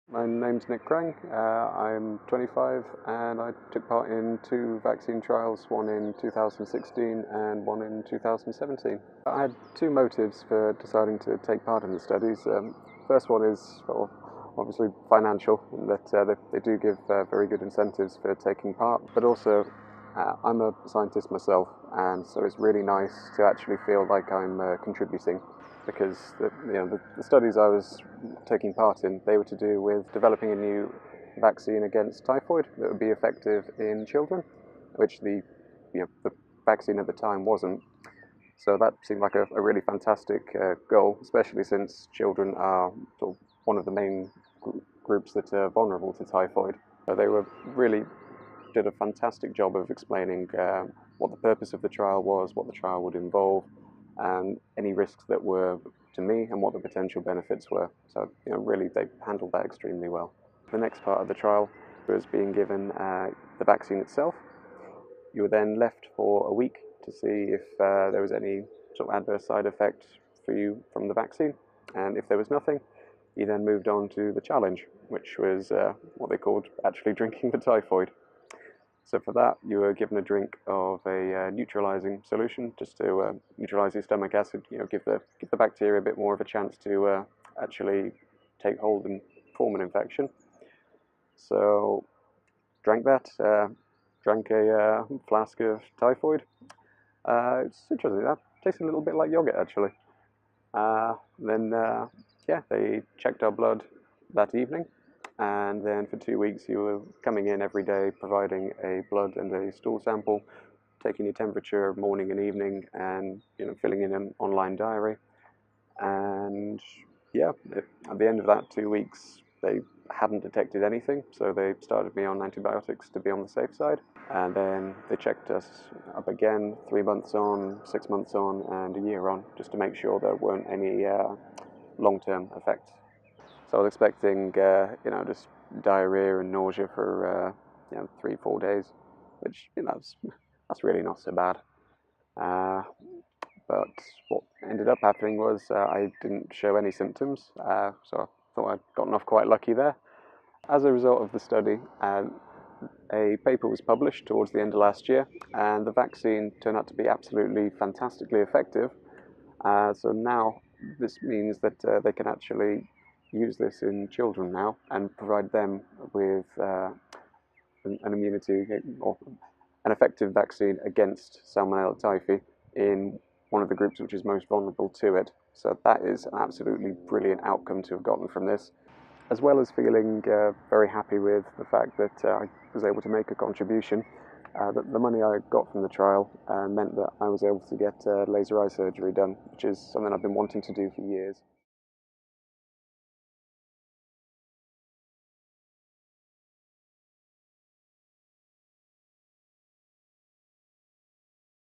My name's Nick Krang. I'm 25 and I took part in two vaccine trials, one in 2016 and one in 2017. I had two motives for deciding to take part in the studies. First one is obviously financial, in that they do give very good incentives for taking part, but also I'm a scientist myself, and so it's really nice to actually feel like I'm contributing, because the studies I was taking part in, they were to do with developing a new vaccine against typhoid that would be effective in children, which the vaccine at the time wasn't. So that seemed like a really fantastic goal, especially since children are sort of one of the main groups that are vulnerable to typhoid. So they really did a fantastic job of explaining what the purpose of the trial was, what the trial would involve, and any risks that were to me and what the potential benefits were. So really they handled that extremely well. The next part of the trial was being given the vaccine itself. You were then left for a week to see if there was any sort of adverse side effect for you from the vaccine, and if there was nothing, you then moved on to the challenge, which was what they called actually drinking the typhoid. So for that, you were given a drink of a neutralizing solution, just to neutralize your stomach acid. Give the bacteria a bit more of a chance to actually take hold and form an infection. So drank that. Drank a flask of typhoid. It's interesting. That tastes a little bit like yogurt, actually. Then they checked our blood that evening. And then for 2 weeks you were coming in every day, providing a blood and a stool sample, taking your temperature morning and evening, and filling in an online diary. And at the end of that 2 weeks, they hadn't detected anything, so they started me on antibiotics to be on the safe side. And then they checked us up again 3 months on, 6 months on, and a year on, just to make sure there weren't any long-term effects. So I was expecting, just diarrhea and nausea for, 3-4 days, which, that's really not so bad. But what ended up happening was I didn't show any symptoms, so I thought I'd gotten off quite lucky there. As a result of the study, a paper was published towards the end of last year, and the vaccine turned out to be absolutely fantastically effective. So now this means that they can actually use this in children now and provide them with an immunity or an effective vaccine against Salmonella typhi in one of the groups which is most vulnerable to it. So that is an absolutely brilliant outcome to have gotten from this, as well as feeling very happy with the fact that I was able to make a contribution. That the money I got from the trial meant that I was able to get laser eye surgery done, which is something I've been wanting to do for years.